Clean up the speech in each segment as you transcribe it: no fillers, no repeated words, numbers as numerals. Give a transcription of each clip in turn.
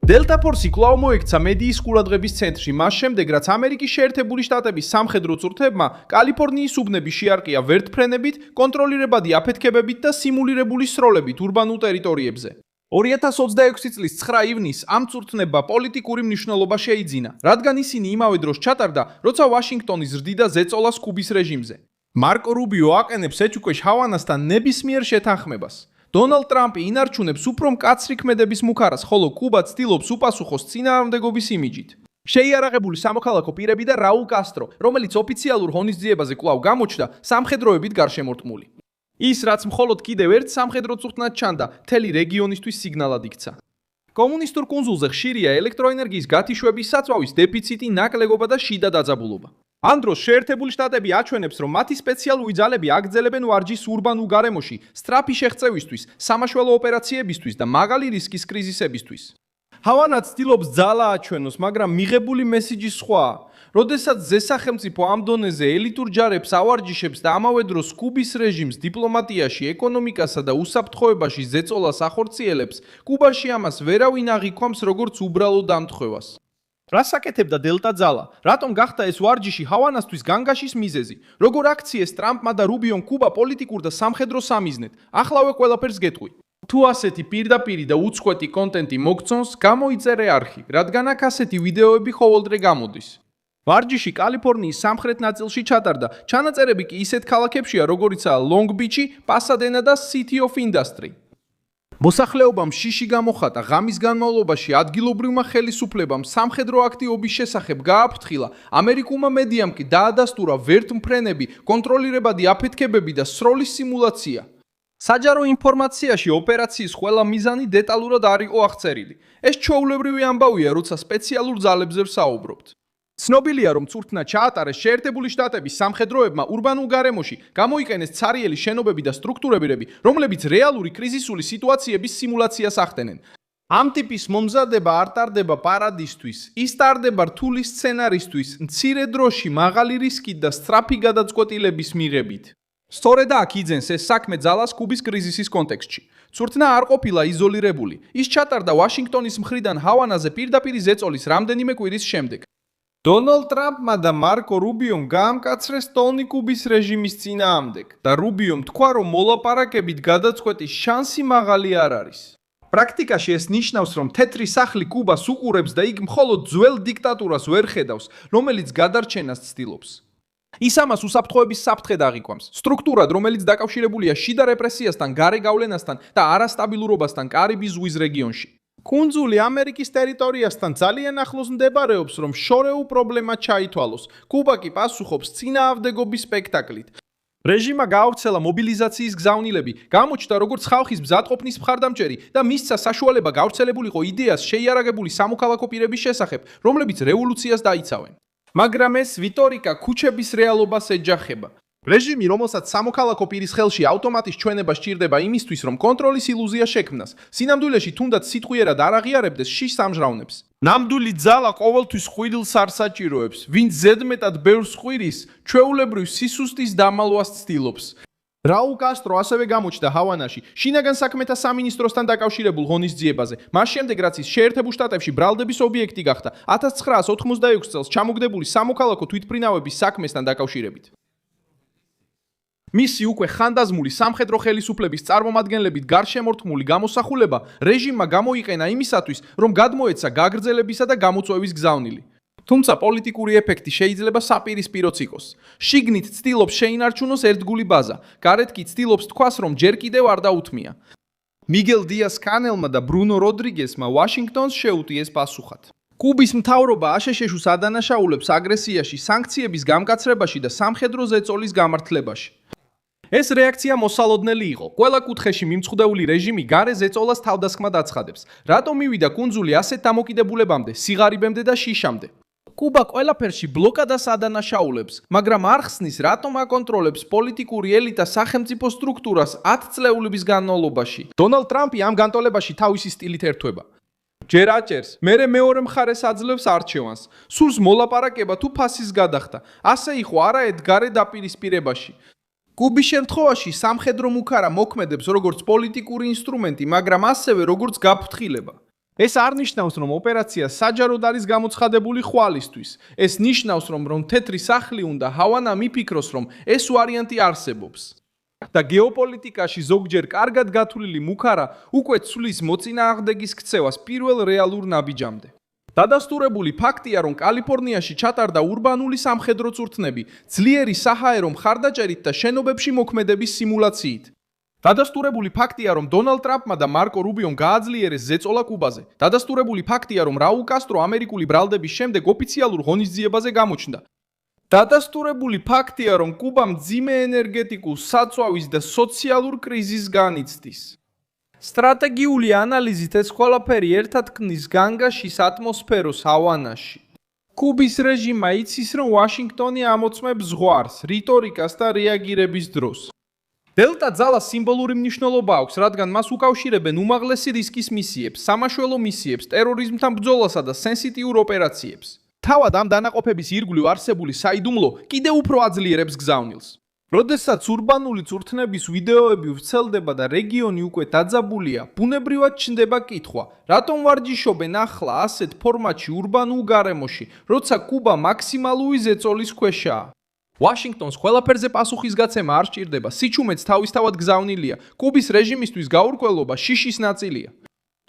Delta Force კვლავ მოექცა მედიის ყურადღების ცენტრში, მას შემდეგ, რაც ამერიკის შეერთებული შტატების სამხედრო წვრთნებმა კალიფორნიის უბნები შეარყია ვერტმფრენებით, კონტროლირებადი აფეთქებებით და სიმულირებული სროლებით ურბანულ ტერიტორიებზე. 2026 წლის 9 ივნისს ამ წვრთნებმა პოლიტიკური მნიშვნელობა შეიძინა, რადგან ისინი იმავე დროს ჩატარდა, როცა ვაშინგტონი ზრდიდა ზეწოლას კუბის რეჟიმზე. მარკო რუბიო აყენებს ეჭვქვე ჰავანასთან ნებისმიერ შეთანხმებას. დონალდ ტრამპი ინარჩუნებს უფრო მკაცრი ქმედების მუქარას, ხოლო კუბა ცდილობს უპასუხოს წინააღმდეგობის იმიჯით. შეიარაღებული სამოქალაქო პირები და რაულ კასტრო, რომელიც ოფიციალურ ღონისძიებაზე კვლავ გამოჩნდა, სამხედროებით გარშემორტყმული. ის, რაც მხოლოდ კიდევ ერთ სამხედრო წვრთნად ჩანდა, მთელი რეგიონისთვის სიგნალად იქცა. კომუნისტურ კუნძულზე ხშირია ელექტროენერგიის გათიშვების საწვავის დეფიციტი, ნაკლებობა და შიდა დაძაბულობა. ამ დროს შეერთებული შტატები აჩვენებს, რომ მათი სპეციალური ძალები აგრძელებენ ვარჯიშს ურბანულ გარემოში, სწრაფი შეღწევისთვის, სამაშველო ოპერაციებისთვის და მაღალი რისკის კრიზისებისთვის. ჰავანა ცდილობს ძალა აჩვენოს, მაგრამ მიღებული მესიჯი სხვაა. როდესაც ზესახელმწიფო ამ დონეზე ელიტურ ჯარებს ავარჯიშებს და ამავე დროს კუბის რეჟიმს დიპლომატიაში, ეკონომიკასა და უსაფრთხოებაში ზეწოლას ახორციელებს, კუბაში ამას ვერავინ აღიქვამს როგორც უბრალო დამთხევას. რას აკეთებდა დელტა ძალა? რატომ გახდა ეს ვარჯიში ჰავანასთვის განგაშის მიზეზი? როგორ აქციეს ტრამპმა და რუბიომ კუბა პოლიტიკურ და სამხედრო სამიზნედ? ახლავე ყველაფერს გეტყვი. თუ ასეთი პირდაპირი და უწყვეტი კონტენტი მოგწონს, გამოიწერე არხი, რადგან აქ ასეთი ვიდეოები ყოველდღე გამოდის. ვარჯიში კალიფორნიის სამხრეთ ნაწილში ჩატარდა, ჩანაწერები კი ისეთ ქალაქებშია, როგორიცაა ლონგ-ბიჩი, პასადენა და City of Industry. მოსახლეობამ შიში გამოხატა, ღამის განმავლობაში ადგილობრივმა ხელისუფლებამ სამხედრო აქტივობის შესახებ გააფრთხილა, ამერიკულმა მედიამ კი დაადასტურა ვერტმფრენები, კონტროლირებადი აფეთქებები და სროლის სიმულაცია. საჯარო ინფორმაციაში ოპერაციის ყველა მიზანი დეტალურად არ იყო აღწერილი. ეს ჩვეულებრივი ამბავია, როცა სპეციალურ ძალებზე ვსაუბრობთ. ცნობილია, რომ წვრთნა ჩაატარეს შეერთებული შტატების სამხედროებმა ურბანულ გარემოში, გამოიყენეს ცარიელი შენობები და სტრუქტურები, რომლებიც რეალური კრიზისული სიტუაციების სიმულაციას ახდენენ. ამ ტიპის მომზადება არ ტარდება პარადისთვის, ის ტარდება რთული სცენარისთვის, მცირე დროში, მაღალი რისკით და სწრაფი გადაწყვეტილების მიღებით. სწორედ აქ იძენს ეს საქმე ძალას კუბის კრიზისის კონტექსტში. წვრთნა არ ყოფილა იზოლირებული, ის ჩატარდა ვაშინგტონის მხრიდან ჰავანაზე პირდაპირი ზეწოლის რამდენიმე კვირის შემდეგ. დონალდ ტრამპმა და მარკო რუბიომ გაამკაცრეს ტონი კუბის რეჟიმის წინააღმდეგ და რუბიომ თქვა, რომ მოლაპარაკებით გადაწყვეტის შანსი მაღალი არ არის. პრაქტიკაში ეს ნიშნავს, რომ თეთრი სახლი კუბას უყურებს და იქ მხოლოდ ძველ დიქტატურას ვერ ხედავს, რომელიც გადარჩენას ცდილობს. ის ამას უსაფრთხოების საფრთხედ აღიქვამს. სტრუქტურად, რომელიც დაკავშირებულია შიდა რეპრესიასთან, გარე გავლენასთან და არასტაბილურობასთან კარიბის ზღვის რეგიონში. კუნძული ამერიკის ტერიტორიასთან ძალიან ახლოს მდებარეობს, რომ შორეულ პრობლემა ჩაითვალოს. კუბა კი პასუხობს წინააღმდეგობის სპექტაკლით. რეჟიმმა გაავრცელა მობილიზაციის გზავნილები, გამოჩნდა როგორც ხალხის მზადყოფნის მხარდამჭერი და მისცა საშუალება გავრცელებულიყო იდეას შეიარაღებული სამოქალაქო პირების შესახებ, რომლებიც რევოლუციას დაიცავენ. მაგრამ ეს რიტორიკა ქუჩების რეალობას ეჯახება. რეჟიმი, რომელსაც სამოქალაქო პირის ხელში ავტომატის ჩვენება სჭირდება იმისთვის, რომ კონტროლის ილუზია შექმნას, სინამდვილეში თუნდაც სიტყვიერად არ აღიარებდეს შიშს ამჟღავნებს. ნამდვილი ძალა ყოველთვის ხვილს არ საჭიროებს, ვინც ზედმეტად ბევრს ხვირის, ჩვეულებრივ სისუსტის დამალვას ცდილობს. რაულ კასტრო ასევე გამოჩნდა ჰავანაში, შინაგან საქმეთა სამინისტროსთან დაკავშირებულ ღონისძიებაზე, მას შემდეგ რაც ის შეერთებულ შტატებში ბრალდების ობიექტი გახდა 1986 წელს ჩამოგდებული სამოქალაქო თვითმფრინავების საქმესთან დაკავშირებით. მისი უკვე ხანდაზმული სამხედრო ხელისუფლების წარმომადგენლებით გარშემორტყმული გამოსახულება რეჟიმმა გამოიყენა იმისათვის, რომ გადმოეცა გაგრძელებისა და გამოწვევის გზავნილი. თუმცა პოლიტიკური ეფექტი შეიძლება საპირისპიროც იყოს. შიგნით ცდილობს შეინარჩუნოს ერთგული ბაზა, გარეთ კი ცდილობს თქვას, რომ ჯერ კიდევ არ დაუთმია. მიგელ დიას კანელმა და ბრუნო როდრიგესმა ვაშინგტონს შეუტიეს პასუხად. კუბის მთავრობა აშშ-ს ადანაშაულებს აგრესიაში, სანქციების გამკაცრებაში და სამხედრო ზეწოლის გამართლებაში. ეს რეაქცია მოსალოდნელი იყო. ყველა კუთხეში მიმწყდეული რეჟიმი გარე ზეწოლას თავდასხმად აცხადებს. რატომ მივიდა კუნძული ასეთ დამოკიდებულებამდე, სიღარიბემდე და შიშამდე? კუბა ყველაფერში ბლოკადას ადანაშაულებს, მაგრამ არ ხსნის, რატომ აკონტროლებს პოლიტიკური ელიტა სახელმწიფო სტრუქტურას 10 წლეულების განმავლობაში. დონალდ ტრამპი ამ განტოლებაში თავისი სტილით ერთვება. ჯერ აჭერს, მერე მეორე მხარეს აძლევს არჩევანს. სურს მოლაპარაკება თუ ფასის გადახდა. ასე იყო არაერთ გარე დაპირისპირებაში. კუბის შემთხვევაში სამხედრო მუქარა მოქმედებს როგორც პოლიტიკური ინსტრუმენტი, მაგრამ ასევე როგორც გაფრთხილება. ეს არ ნიშნავს, რომ ოპერაცია საჯაროდ არის გამოცხადებული ხვალისთვის. ეს ნიშნავს, რომ თეთრი სახლი უნდა ჰავანა მიფიქროს, რომ ეს ვარიანტი არსებობს. და გეოპოლიტიკაში ზოგჯერ კარგად გათვლილი მუქარა უკვე ცვლის მოწინააღმდეგის ქცევას პირველ რეალურ ნაბიჯამდე. დადასტურებული ფაქტია, რომ კალიფორნიაში ჩატარდა ურბანული სამხედრო წვრთნები, ძლიერი საჰაერო მხარდაჭერით და შენობებში მოქმედების სიმულაციით. დადასტურებული ფაქტია, რომ დონალდ ტრამპმა და მარკო რუბიომ გააძლიერეს ზეწოლა კუბაზე. დადასტურებული ფაქტია, რომ რაულ კასტრო ამერიკული ბრალდების შემდეგ ოფიციალურ ღონისძიებაზე გამოჩნდა. დადასტურებული ფაქტია, რომ კუბა მძიმე ენერგეტიკულ საწვავის და სოციალურ კრიზისს განიცდის. სტრატეგიული ანალიზით ეს ყველაფერი ერთად ქმნის განგაშის ატმოსფეროს ჰავანაში. კუბის რეჟიმმა იცის, რომ ვაშინგტონი ამოწმებს ზღვარს, რიტორიკას და რეაგირების დროს. დელტა ძალას სიმბოლური მნიშვნელობა აქვს, რადგან მას უკავშირებენ უმაღლესი რისკის მისიებს, სამაშველო მისიებს, ტერორიზმთან ბრძოლასა და სენსიტიურ ოპერაციებს. თავად ამ დანაყოფების ირგვლივ არსებული საიდუმლო კიდევ უფრო აძლიერებს გზავნილს. როდესაც ურბანული წვრთნების ვიდეოები ვრცელდება და რეგიონი უკვე დაძაბულია, ბუნებრივად ჩნდება კითხვა, რატომ ვარჯიშობენ ახლა ასეთ ფორმატში ურბანულ გარემოში, როცა კუბა მაქსიმალური ზეწოლის ქვეშაა. ვაშინგტონს ყველაფერზე პასუხისგაცემა არ სჭირდება, სიჩუმეც თავისთავად გზავნილია, კუბის რეჟიმისთვის გაურკვევლობა შიშის ნაწილია.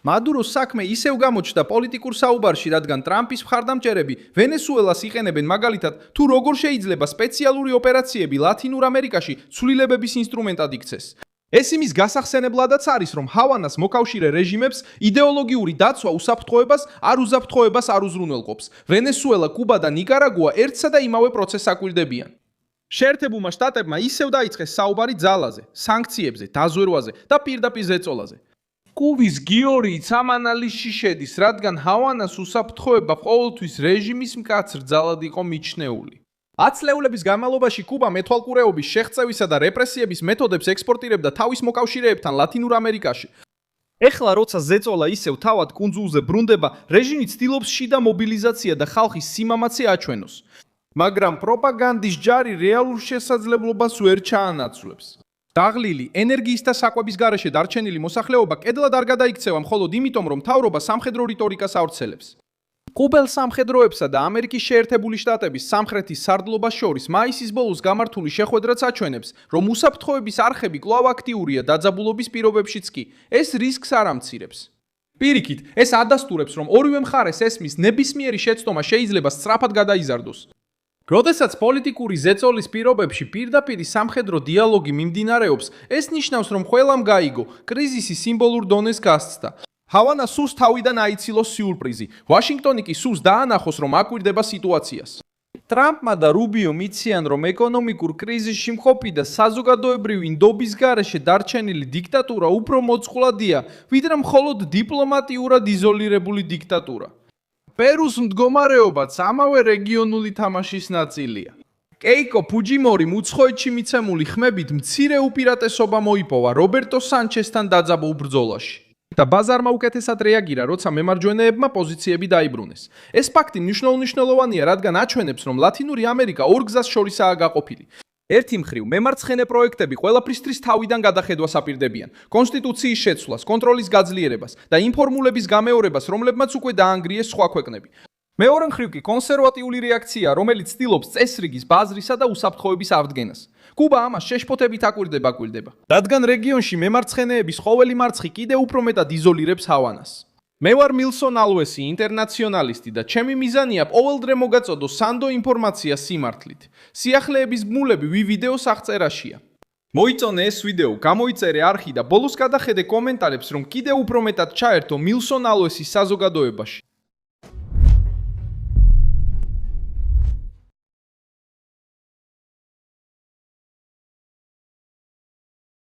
მადუროს საქმე ისევ გამოჩნდა პოლიტიკურ საუბარში, რადგან ტრამპის მხარდამჭერები ვენესუელას იყენებენ მაგალითად, თუ როგორ შეიძლება სპეციალური ოპერაციები ლათინურ ამერიკაში ცვლილებების ინსტრუმენტად იქცეს. ეს იმის გასახსენებლადაც არის, რომ ჰავანას მოკავშირე რეჟიმებს იდეოლოგიური დაცვა უსაფრთხოებას არ უზრუნველყოფს. ვენესუელა, კუბა და ნიკარაგუა ერთსა და იმავე პროცესს აკვირდებიან. შეერთებულმა შტატებმა ისევ დაიწყეს საუბარი ძალაზე, სანქციებზე, დაზვერვაზე და პირდაპირ ზეწოლაზე. კუბის გიორიიც ამ ანალიზში შედის, რადგან ჰავანას უსაფრთხოება ყოველთვის რეჟიმის მკაცრ ძალად იყო მიჩნეული. 10 წლების განმავლობაში კუბა მეთვალყურეობის შეღწევისა და რეპრესიების მეთოდებს ექსპორტირებდა თავის მოკავშირეებთან ლათინურ ამერიკაში. ეხლა როცა ზეწოლა ისევ თავად კუნძულზე ბრუნდება, რეჟიმი ცდილობს შიდა მობილიზაცია და ხალხის სიმამაცე აჩვენოს. მაგრამ პროპაგანდის ჯარი რეალურ შესაძლებლობას ვერ ჩაანაცვლებს. დაღლილი, ენერგიის და საკვების გარეშე დარჩენილი მოსახლეობა კედლად არ გადაიქცევა მხოლოდ იმიტომ, რომ მთავრობა სამხედრო რიტორიკას ავრცელებს. კუბელ სამხედროებსა და ამერიკის შეერთებული შტატების სამხრეთის სარდლობას შორის მაისის ბოლოს გამართული შეხვედრაც აჩვენებს, რომ უსაფრთხოების არხები კვლავ აქტიურია დაძაბულობის პირობებშიც კი. ეს რისკს არ ამცირებს. პირიქით, ეს ადასტურებს, რომ ორივე მხარეს ესმის ნებისმიერი შეცდომა შეიძლება სწრაფად გადაიზარდოს. როდესაც პოლიტიკური ზეწოლის პირობებში პირდაპირ სამხედრო დიალოგი მიმდინარეობს, ეს ნიშნავს, რომ ყველამ გაიგო, კრიზისი სიმბოლურ დონეს გასცდა. ჰავანა სულს თავიდან აიცილოს სიურპრიზი, ვაშინგტონი კი სულს დაანახოს, რომ აკვირდება სიტუაციას. ტრამპმა და რუბიომ იციან, რომ ეკონომიკურ კრიზისში მყოფი და საზოგადოებრივი ნდობის გარეშე დარჩენილი დიქტატურა უფრო მოწყვლადია, ვიდრე მხოლოდ დიპლომატიურად იზოლირებული დიქტატურა. პერუს მდგომარეობაც ამავე რეგიონული თამაშის ნაწილია. კეიკო ფუჯიმორიმ უცხოეთში მიცემული ხმებით მცირე უპირატესობა მოიპოვა რობერტო სანჩესთან დაძაბულ ბრძოლაში. და ბაზარმა უკეთესად რეაგირა, როცა მემარჯვენეებმა პოზიციები დაიბრუნეს. ეს ფაქტი მნიშვნელოვანია, რადგან აჩვენებს, რომ ლათინური ამერიკა ორ გზას შორისაა გაყოფილი. ერთი მხრივ, მემარცხენე პროექტები ყველაფრისთვის თავიდან გადახედვას აპირდებიან, კონსტიტუციის შეცვლას, კონტროლის გაძლიერებას და ინფორმულების გამეორებას, რომლებმაც უკვე დაანგრიეს სხვა ქვეყნები. მეორე მხრივ კი კონსერვატიული რეაქცია, რომელიც ცდილობს წესრიგის, ბაზრისა და უსაფრთხოების აღდგენას. კუბა ამას შეშფოთებით აკვირდება. რადგან რეგიონში მემარცხენეების ყოველი მარცხი კიდევ უფრო მეტად იზოლირებს ჰავანას. მე ვარ მილსონ ალვესი, ინტერნაციონალისტი და ჩემი მიზანია ყოველდღე მოგაწოდო სანდო ინფორმაცია სიმართლით. სიახლეების ბმულები ვიდეოს აღწერაშია. მოიწონე ეს ვიდეო, გამოიწერე არხი და ბოლოს გადახედე კომენტარებს, რომ კიდევ უფრო მეტად ჩაერთო მილსონ ალვესის საზოგადოებაში.